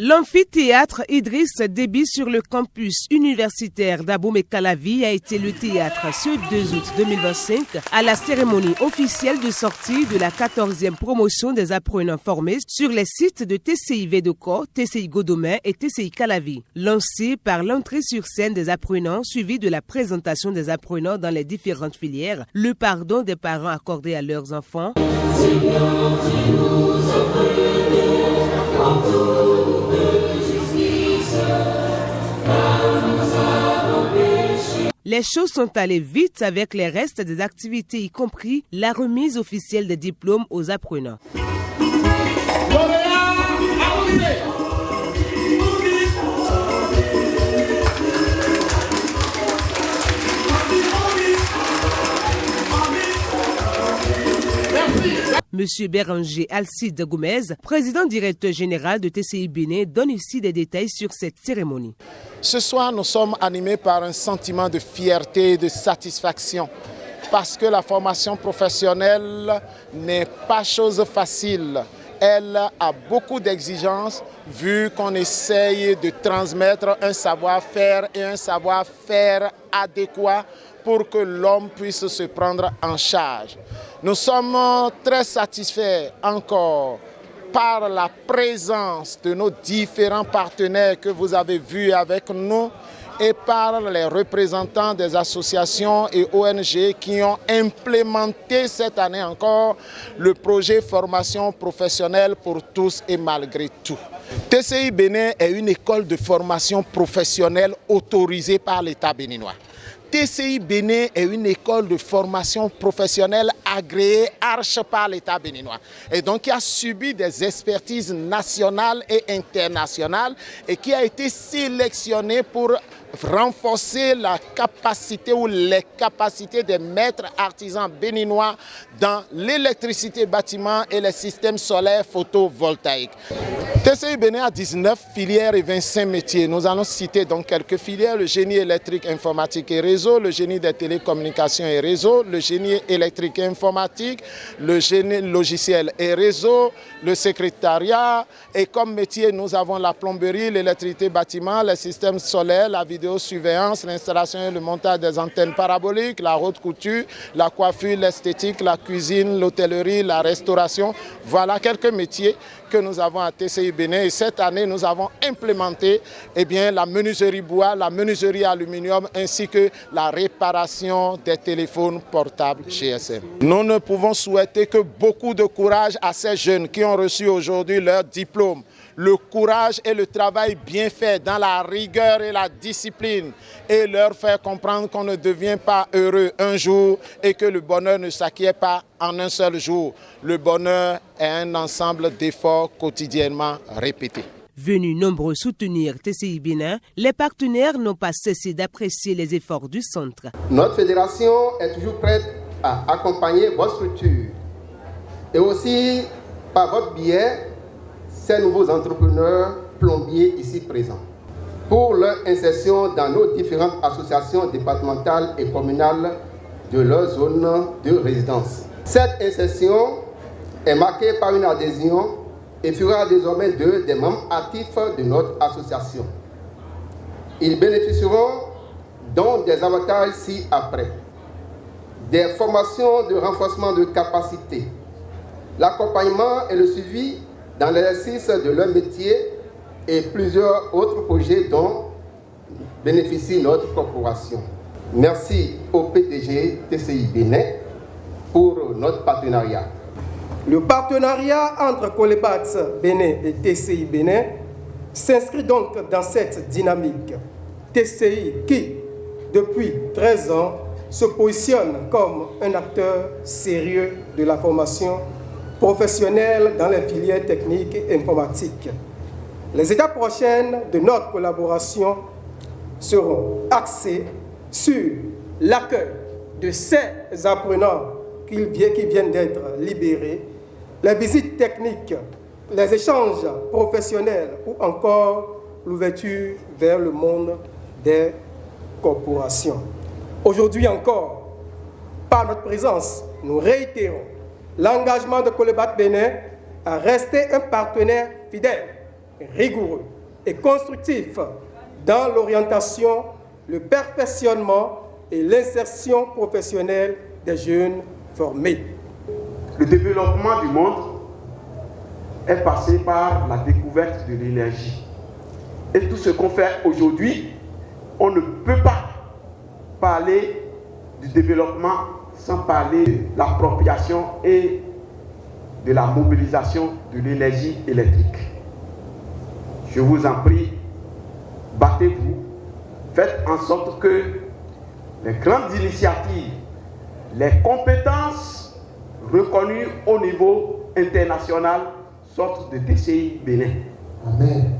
L'amphithéâtre Idriss Déby sur le campus universitaire d'Abomey-Calavi a été le théâtre ce 2 août 2025 à la cérémonie officielle de sortie de la 14e promotion des apprenants formés sur les sites de TCI Védoko, TCI Godomin et TCI Calavi. Lancé par l'entrée sur scène des apprenants suivi de la présentation des apprenants dans les différentes filières, le pardon des parents accordés à leurs enfants. Les choses sont allées vite avec les restes des activités, y compris la remise officielle des diplômes aux apprenants. Monsieur Béranger Alcide Gomez, président directeur général de TCI Bénin, donne ici des détails sur cette cérémonie. Ce soir, nous sommes animés par un sentiment de fierté et de satisfaction parce que la formation professionnelle n'est pas chose facile. Elle a beaucoup d'exigences vu qu'on essaye de transmettre un savoir-faire et un savoir-faire adéquat pour que l'homme puisse se prendre en charge. Nous sommes très satisfaits encore par la présence de nos différents partenaires que vous avez vus avec nous et par les représentants des associations et ONG qui ont implémenté cette année encore le projet formation professionnelle pour tous et malgré tout. TCI Bénin est une école de formation professionnelle autorisée par l'État béninois. TCI Bénin est une école de formation professionnelle agréée ARCHE par l'État béninois et donc qui a subi des expertises nationales et internationales et qui a été sélectionnée pour renforcer la capacité ou les capacités des maîtres artisans béninois dans l'électricité bâtiment et les systèmes solaires photovoltaïques. TCI Bénin a 19 filières et 25 métiers. Nous allons citer donc quelques filières: le génie électrique, informatique et réseau, le génie des télécommunications et réseau, le génie électrique et informatique, le génie logiciel et réseau, le secrétariat. Et comme métier, nous avons la plomberie, l'électricité bâtiment, les systèmes solaires, la vidéosurveillance, l'installation et le montage des antennes paraboliques, la haute couture, la coiffure, l'esthétique, la cuisine, l'hôtellerie, la restauration. Voilà quelques métiers que nous avons à TCI Bénin. Et cette année, nous avons implémenté la menuiserie bois, la menuiserie aluminium ainsi que la réparation des téléphones portables GSM. Nous ne pouvons souhaiter que beaucoup de courage à ces jeunes qui ont reçu aujourd'hui leur diplôme. Le courage et le travail bien fait dans la rigueur et la discipline et leur faire comprendre qu'on ne devient pas heureux un jour et que le bonheur ne s'acquiert pas en un seul jour. Le bonheur est un ensemble d'efforts quotidiennement répétés. Venus nombreux soutenir TCI Bénin, les partenaires n'ont pas cessé d'apprécier les efforts du centre. Notre fédération est toujours prête à accompagner votre structure et aussi par votre biais ces nouveaux entrepreneurs plombiers ici présents pour leur insertion dans nos différentes associations départementales et communales de leur zone de résidence. Cette insertion est marquée par une adhésion et fera désormais d'eux des membres actifs de notre association. Ils bénéficieront donc des avantages ci-après: des formations de renforcement de capacité, l'accompagnement et le suivi dans l'exercice de leur métier et plusieurs autres projets dont bénéficie notre corporation. Merci au PDG TCI Bénin pour notre partenariat. Le partenariat entre Colebats Bénin et TCI Bénin s'inscrit donc dans cette dynamique. TCI qui, depuis 13 ans, se positionne comme un acteur sérieux de la formation professionnelle dans les filières techniques et informatiques. Les étapes prochaines de notre collaboration seront axées sur l'accueil de ces apprenants qui viennent d'être libérés, les visites techniques, les échanges professionnels ou encore l'ouverture vers le monde des corporations. Aujourd'hui encore, par notre présence, nous réitérons l'engagement de Colebats Bénin à rester un partenaire fidèle, rigoureux et constructif dans l'orientation, le perfectionnement et l'insertion professionnelle des jeunes formés. Le développement du monde est passé par la découverte de l'énergie. Et tout ce qu'on fait aujourd'hui, on ne peut pas parler du développement sans parler de l'appropriation et de la mobilisation de l'énergie électrique. Je vous en prie, battez-vous, faites en sorte que les grandes initiatives, les compétences reconnues au niveau international sortent de TCI Bénin. Amen.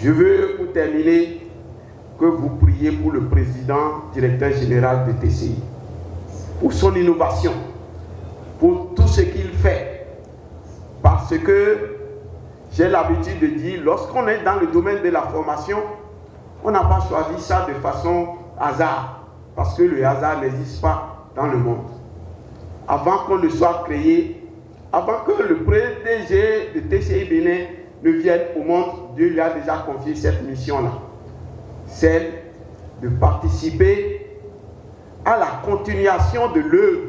Je veux, pour terminer, que vous priez pour le président, directeur général de TCI, pour son innovation, pour tout ce qu'il fait. Parce que j'ai l'habitude de dire, lorsqu'on est dans le domaine de la formation, on n'a pas choisi ça de façon hasard, parce que le hasard n'existe pas dans le monde. Avant qu'on ne soit créé, avant que le PDG de TCI Bénin ne vienne au monde, Dieu lui a déjà confié cette mission-là. Celle de participer à la continuation de l'œuvre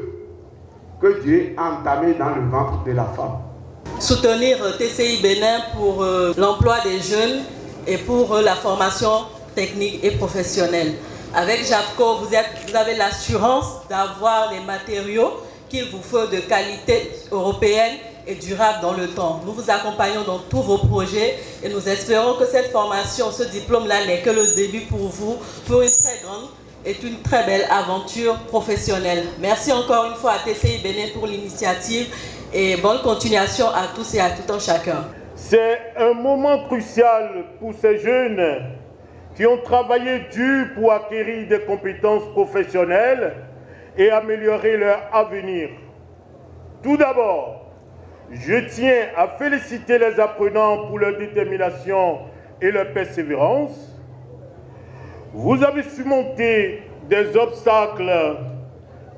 que Dieu a entamée dans le ventre de la femme. Soutenir TCI Bénin pour l'emploi des jeunes et pour la formation technique et professionnelle. Avec JAFCO, vous avez l'assurance d'avoir les matériaux qu'il vous faut de qualité européenne et durable dans le temps. Nous vous accompagnons dans tous vos projets et nous espérons que cette formation, ce diplôme-là n'est que le début pour vous, pour une très grande et une très belle aventure professionnelle. Merci encore une fois à TCI Bénin pour l'initiative et bonne continuation à tous et à tout un chacun. C'est un moment crucial pour ces jeunes qui ont travaillé dur pour acquérir des compétences professionnelles et améliorer leur avenir. Tout d'abord, je tiens à féliciter les apprenants pour leur détermination et leur persévérance. Vous avez surmonté des obstacles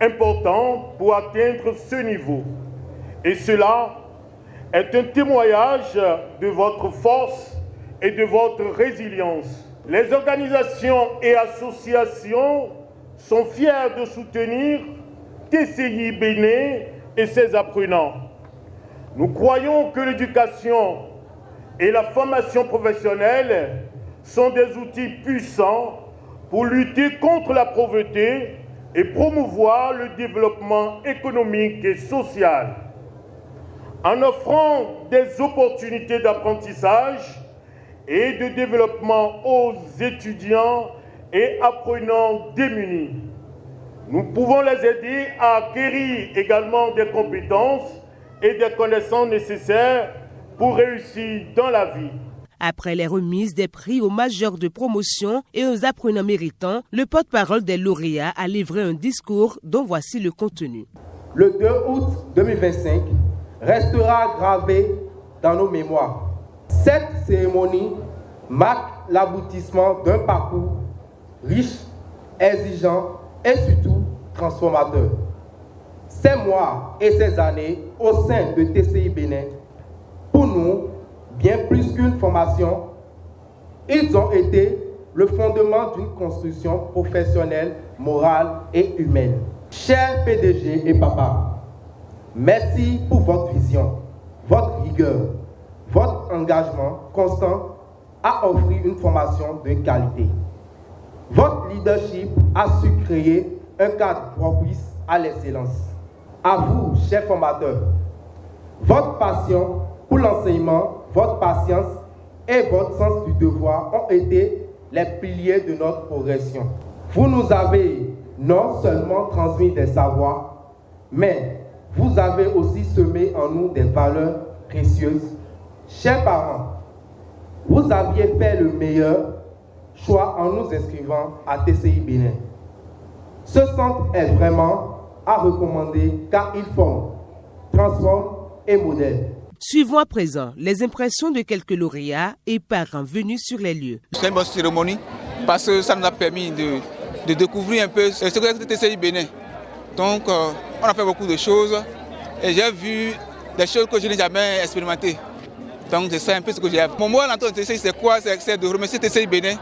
importants pour atteindre ce niveau. Et cela est un témoignage de votre force et de votre résilience. Les organisations et associations sont fiers de soutenir TCI Bénin et ses apprenants. Nous croyons que l'éducation et la formation professionnelle sont des outils puissants pour lutter contre la pauvreté et promouvoir le développement économique et social. En offrant des opportunités d'apprentissage et de développement aux étudiants et apprenants démunis, nous pouvons les aider à acquérir également des compétences et des connaissances nécessaires pour réussir dans la vie. Après les remises des prix aux majors de promotion et aux apprenants méritants, le porte-parole des lauréats a livré un discours dont voici le contenu. Le 2 août 2025 restera gravé dans nos mémoires. Cette cérémonie marque l'aboutissement d'un parcours riche, exigeant et surtout transformateur. Ces mois et ces années au sein de TCI Bénin, pour nous, bien plus qu'une formation, ils ont été le fondement d'une construction professionnelle, morale et humaine. Cher PDG et papa, merci pour votre vision, votre rigueur, votre engagement constant à offrir une formation de qualité. Votre leadership a su créer un cadre propice à l'excellence. À vous, chers formateurs, votre passion pour l'enseignement, votre patience et votre sens du devoir ont été les piliers de notre progression. Vous nous avez non seulement transmis des savoirs, mais vous avez aussi semé en nous des valeurs précieuses. Chers parents, vous aviez fait le meilleur choix en nous inscrivant à TCI Bénin. Ce centre est vraiment à recommander car il forme, transforme et modèle. Suivons à présent les impressions de quelques lauréats et parents venus sur les lieux. C'est une bonne cérémonie parce que ça nous a permis de découvrir un peu ce que c'est le TCI Bénin. Donc on a fait beaucoup de choses et j'ai vu des choses que je n'ai jamais expérimentées. Donc c'est ça un peu ce que j'ai. Mon mot à l'entour de TCI, c'est quoi? C'est de remercier TCI Bénin,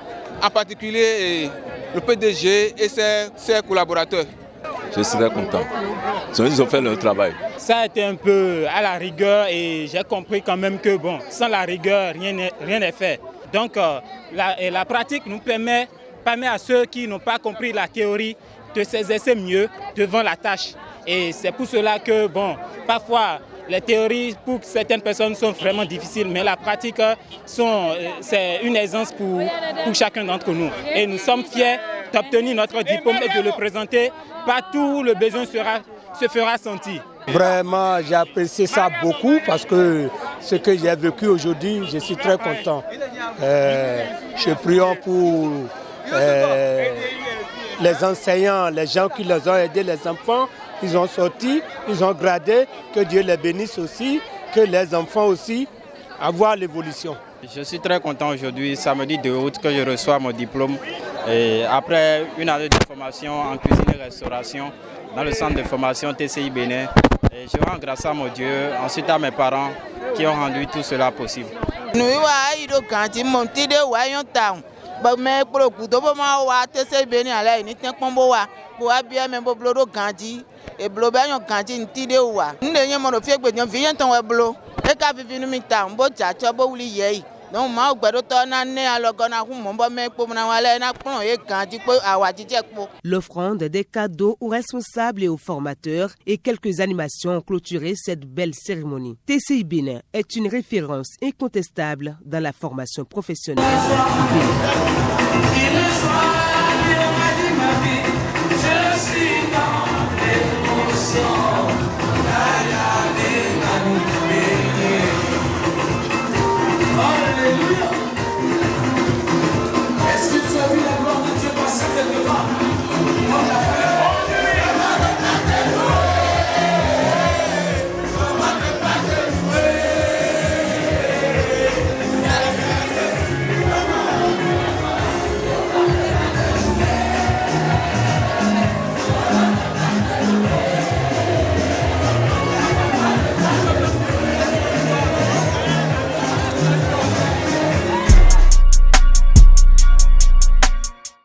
en particulier le PDG et ses collaborateurs. Je suis très content. Ils ont fait leur travail. Ça a été un peu à la rigueur et j'ai compris quand même que bon, sans la rigueur, rien n'est fait. Donc la pratique nous permet à ceux qui n'ont pas compris la théorie de s'exercer mieux devant la tâche. Et c'est pour cela que bon, parfois les théories pour certaines personnes sont vraiment difficiles, mais la pratique c'est une aisance pour chacun d'entre nous. Et nous sommes fiers d'obtenir notre diplôme et de le présenter partout où le besoin se fera sentir. Vraiment, j'ai apprécié ça beaucoup parce que ce que j'ai vécu aujourd'hui, je suis très content. Je prie pour les enseignants, les gens qui les ont aidés, les enfants. Ils ont sorti, ils ont gradé, que Dieu les bénisse aussi, que les enfants aussi, avoir l'évolution. Je suis très content aujourd'hui, samedi 2 août, que je reçois mon diplôme. Et après une année de formation en cuisine et restauration dans le centre de formation TCI Bénin, et je rends grâce à mon Dieu, ensuite à mes parents qui ont rendu tout cela possible. L'offrande des cadeaux aux responsables et aux formateurs et quelques animations ont clôturé cette belle cérémonie. TCI Bénin est une référence incontestable dans la formation professionnelle.